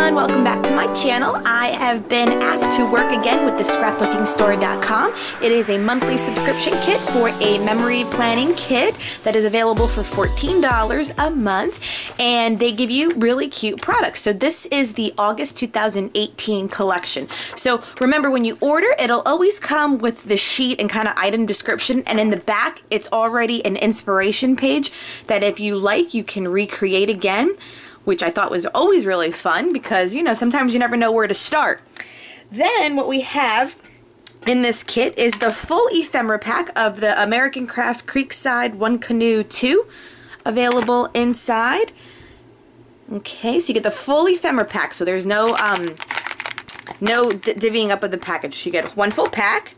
everyone, welcome back to my channel. I have been asked to work again with the scrapbookingstore.com. It is a monthly subscription kit for a memory planning kit that is available for $14 a month, and they give you really cute products. So this is the August 2018 collection. So remember, when you order, it'll always come with the sheet and kind of item description, and in the back it's already an inspiration page that if you like, you can recreate again, which I thought was always really fun because, you know, sometimes you never know where to start. Then what we have in this kit is the full ephemera pack of the American Crafts Creekside One Canoe 2 available inside. Okay, so you get the full ephemera pack, so there's no divvying up of the package. You get one full pack.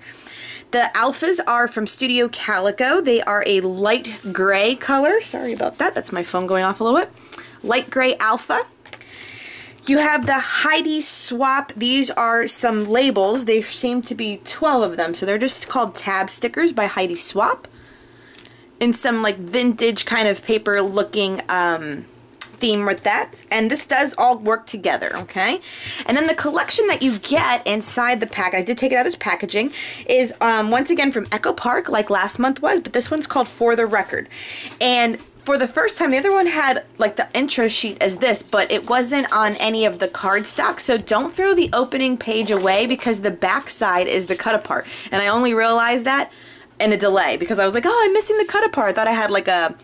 The alphas are from Studio Calico. They are a light gray color. Sorry about that. That's my phone going off a little bit. Light gray alpha. You have the Heidi Swap. These are some labels. There seem to be 12 of them. So they're just called tab stickers by Heidi Swap. In some like vintage kind of paper looking theme with that. And this does all work together, okay? And then the collection that you get inside the pack, I did take it out as packaging, is once again from Echo Park, like last month was, but this one's called For the Record. And for the first time, the other one had like the intro sheet as this, but it wasn't on any of the cardstock, so don't throw the opening page away because the back side is the cut apart. And I only realized that in a delay because I was like, oh, I'm missing the cut apart. I thought I had like a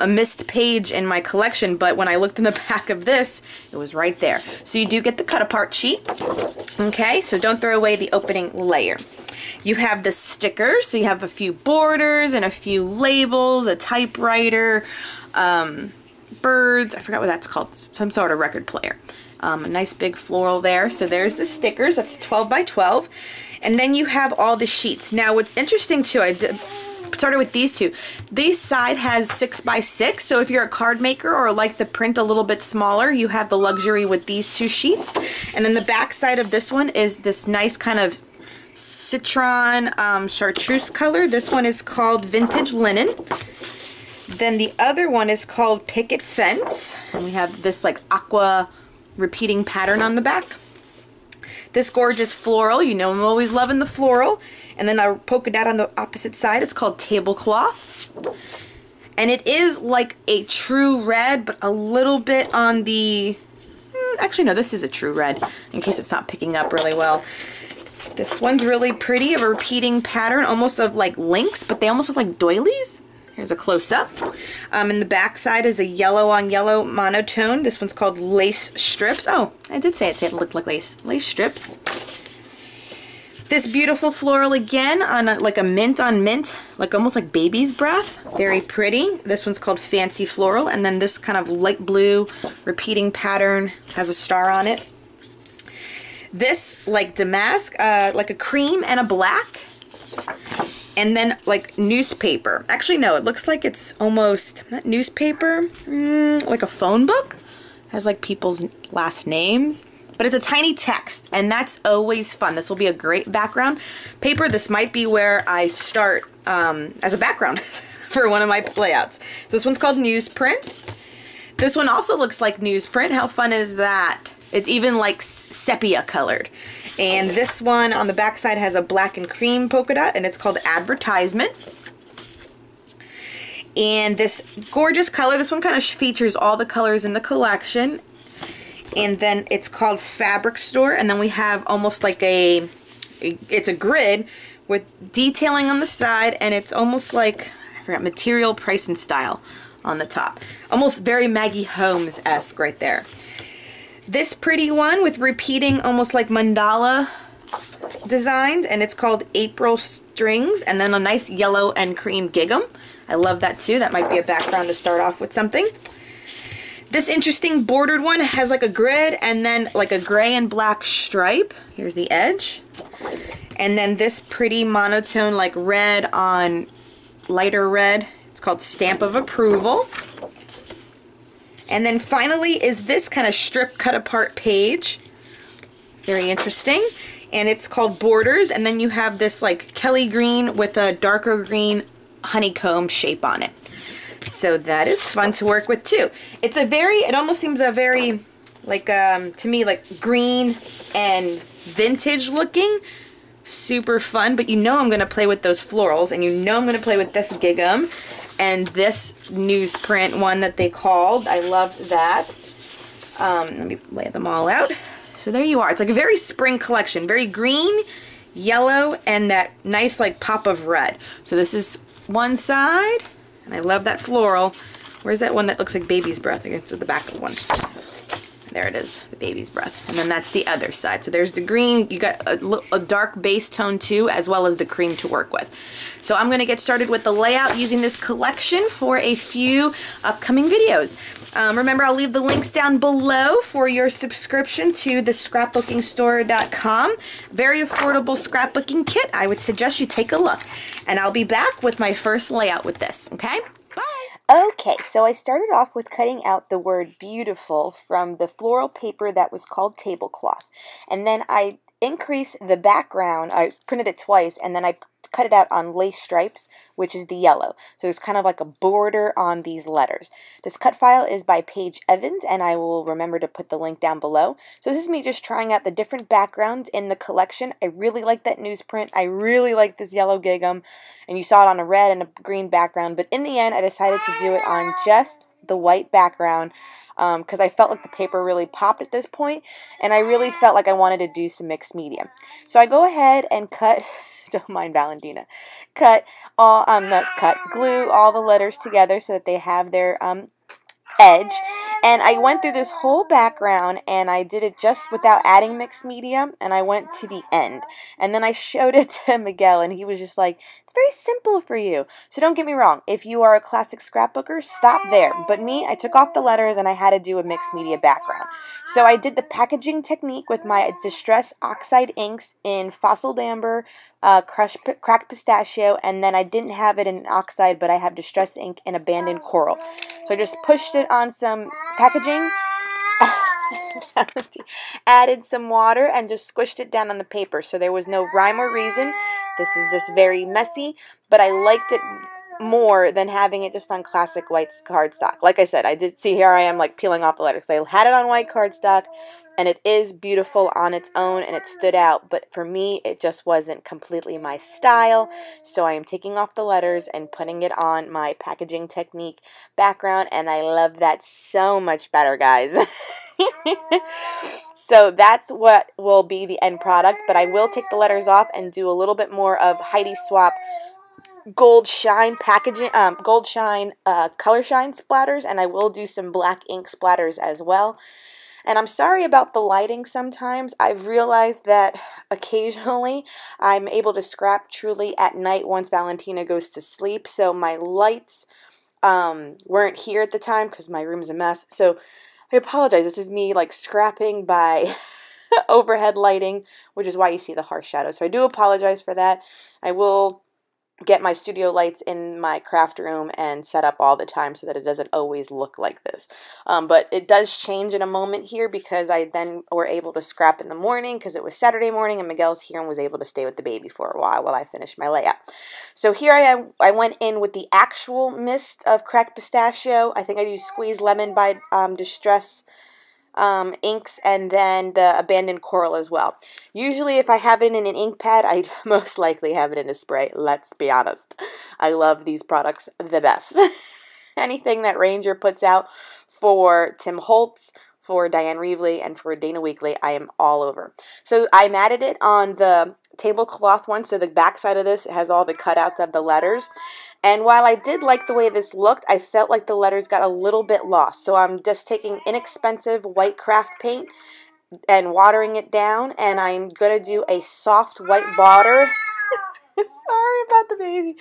missed page in my collection, but when I looked in the back of this, it was right there. So you do get the cut apart sheet, okay? So don't throw away the opening layer. You have the stickers, so you have a few borders and a few labels, a typewriter, birds, I forgot what that's called, some sort of record player. A nice big floral there. So there's the stickers, that's 12 by 12. And then you have all the sheets. Now what's interesting too, I started with these two. This side has 6 by 6, so if you're a card maker or like the print a little bit smaller, you have the luxury with these two sheets. And then the back side of this one is this nice kind of citron chartreuse color. This one is called Vintage Linen. Then the other one is called Picket Fence, and we have this like aqua repeating pattern on the back. This gorgeous floral, you know I'm always loving the floral. And then a polka dot on the opposite side. It's called Tablecloth. And it is like a true red, but a little bit on the... actually, no, this is a true red, in case it's not picking up really well. This one's really pretty, of a repeating pattern, almost of like links, but they almost look like doilies. Here's a close-up. And the back side is a yellow on yellow monotone. This one's called Lace Strips. Oh, I did say it looked like lace strips. This beautiful floral again on like a mint on mint, like almost like baby's breath. Very pretty. This one's called Fancy Floral, and then this kind of light blue repeating pattern has a star on it. This like damask, like a cream and a black. And then like newspaper. Actually, no, it looks like it's almost not newspaper, like a phone book. It has like people's last names. But it's a tiny text, and that's always fun. This will be a great background paper. This might be where I start as a background for one of my layouts. So this one's called Newsprint. This one also looks like newsprint. How fun is that? It's even like sepia colored. And this one on the back side has a black and cream polka dot, and it's called Advertisement. And this gorgeous color, this one kind of features all the colors in the collection. And then it's called Fabric Store, and then we have almost like it's a grid with detailing on the side, and it's almost like, I forgot, material, price, and style on the top. Almost very Maggie Holmes-esque right there. This pretty one with repeating almost like mandala designed, and it's called April Strings, and then a nice yellow and cream gingham. I love that too. That might be a background to start off with something. This interesting bordered one has like a grid and then like a gray and black stripe. Here's the edge. And then this pretty monotone like red on lighter red. It's called Stamp of Approval. And then finally is this kind of strip cut apart page. Very interesting. And it's called Borders. And then you have this like Kelly green with a darker green honeycomb shape on it. So that is fun to work with too. It's a very, it almost seems a very like to me, like green and vintage looking. Super fun, but you know I'm going to play with those florals, and you know I'm going to play with this gingham and this newsprint one that they called. I love that. Let me lay them all out. So there you are. It's like a very spring collection. Very green, yellow, and that nice like pop of red. So this is one side, and I love that floral. Where's that one that looks like baby's breath? I guess it's the back of one. There it is, the baby's breath. And then that's the other side. So there's the green. You got a dark base tone too, as well as the cream to work with. So I'm going to get started with the layout using this collection for a few upcoming videos. Remember, I'll leave the links down below for your subscription to the scrapbookingstore.com. Very affordable scrapbooking kit. I would suggest you take a look. And I'll be back with my first layout with this, okay? Bye! Okay, so I started off with cutting out the word beautiful from the floral paper that was called tablecloth. And then I increased the background, I printed it twice, and then I cut it out on lace stripes, which is the yellow. So there's kind of like a border on these letters. This cut file is by Paige Evans, and I will remember to put the link down below. So this is me just trying out the different backgrounds in the collection. I really like that newsprint. I really like this yellow gingham, and you saw it on a red and a green background. But in the end, I decided to do it on just the white background because I felt like the paper really popped at this point, and I really felt like I wanted to do some mixed media. So I go ahead and cut... Don't mind Valentina. Glue all the letters together so that they have their edge. And I went through this whole background, and I did it just without adding mixed media, and I went to the end. And then I showed it to Miguel, and he was just like, it's very simple for you. So don't get me wrong. If you are a classic scrapbooker, stop there. But me, I took off the letters, and I had to do a mixed media background. So I did the packaging technique with my Distress Oxide inks in Fossil Amber, Cracked Pistachio, and then I didn't have it in oxide, but I have Distress ink in Abandoned Coral. So I just pushed it on some packaging, added some water, and just squished it down on the paper. So there was no rhyme or reason. This is just very messy, but I liked it more than having it just on classic white cardstock. Like I said, I did see here I am like peeling off the letters. I had it on white cardstock, and it is beautiful on its own, and it stood out, but for me, it just wasn't completely my style, so I am taking off the letters and putting it on my packaging technique background, and I love that so much better, guys. So that's what will be the end product, but I will take the letters off and do a little bit more of Heidi Swapp gold shine packaging, gold shine color shine splatters, and I will do some black ink splatters as well. And I'm sorry about the lighting sometimes. I've realized that occasionally I'm able to scrap truly at night once Valentina goes to sleep. So my lights weren't here at the time because my room's a mess. So I apologize. This is me like scrapping by overhead lighting, which is why you see the harsh shadow. So I do apologize for that. I will get my studio lights in my craft room and set up all the time so that it doesn't always look like this. But it does change in a moment here because I then were able to scrap in the morning because it was Saturday morning and Miguel's here and was able to stay with the baby for a while I finished my layout. So here I went in with the actual mist of Cracked Pistachio. I think I used Squeezed Lemon by Distress inks, and then the Abandoned Coral as well. Usually if I have it in an ink pad, I most likely have it in a spray, let's be honest. I love these products the best. Anything that Ranger puts out for Tim Holtz, for Diane Reevely, and for Dana Weekly, I am all over. So I matted it on the tablecloth one, so the back side of this has all the cutouts of the letters. And while I did like the way this looked, I felt like the letters got a little bit lost. So I'm just taking inexpensive white craft paint and watering it down, and I'm going to do a soft white border. Sorry about the baby.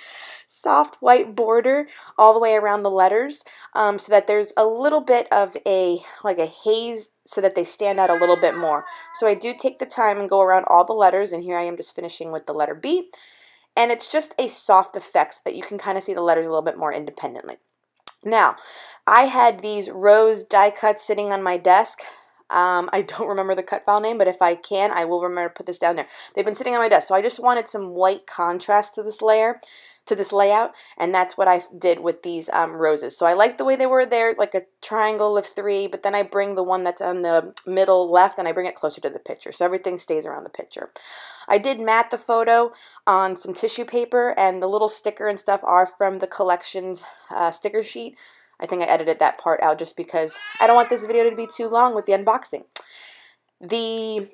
Soft white border all the way around the letters, so that there's a little bit of a haze so that they stand out a little bit more. So I do take the time and go around all the letters, and here I am just finishing with the letter B. And it's just a soft effect so that you can kind of see the letters a little bit more independently. Now, I had these rose die cuts sitting on my desk. I don't remember the cut file name, but if I can, I will remember to put this down there. They've been sitting on my desk, so I just wanted some white contrast to this layer to this layout, and that's what I did with these roses. So I like the way they were there, like a triangle of 3, but then I bring the one that's on the middle left and I bring it closer to the picture, so everything stays around the picture. I did mat the photo on some tissue paper, and the little sticker and stuff are from the collection's sticker sheet. I think I edited that part out just because I don't want this video to be too long with the unboxing. The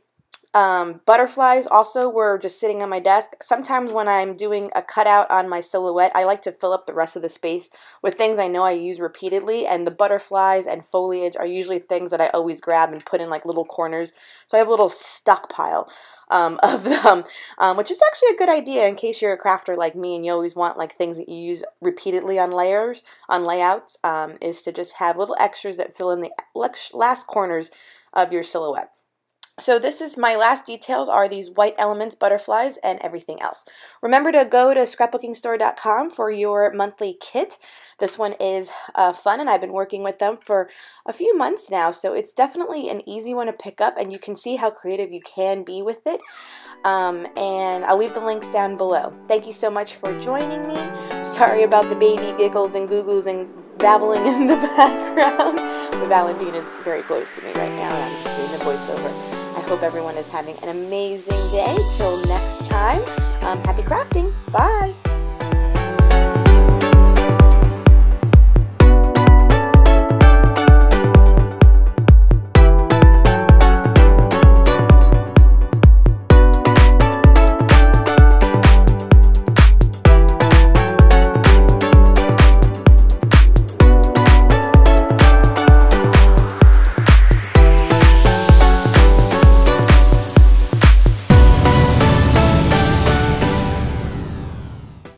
butterflies also were just sitting on my desk. Sometimes when I'm doing a cutout on my silhouette, I like to fill up the rest of the space with things I know I use repeatedly, and the butterflies and foliage are usually things that I always grab and put in like little corners. So I have a little stockpile of them, which is actually a good idea in case you're a crafter like me and you always want like things that you use repeatedly on layouts, is to just have little extras that fill in the last corners of your silhouette. So this is my last details are these white elements, butterflies, and everything else. Remember to go to scrapbookingstore.com for your monthly kit. This one is fun, and I've been working with them for a few months now, so it's definitely an easy one to pick up, and you can see how creative you can be with it. And I'll leave the links down below. Thank you so much for joining me. Sorry about the baby giggles and googles and babbling in the background, but Valentine is very close to me right now, and I'm just doing the voiceover. I hope everyone is having an amazing day. Till next time, happy crafting. Bye.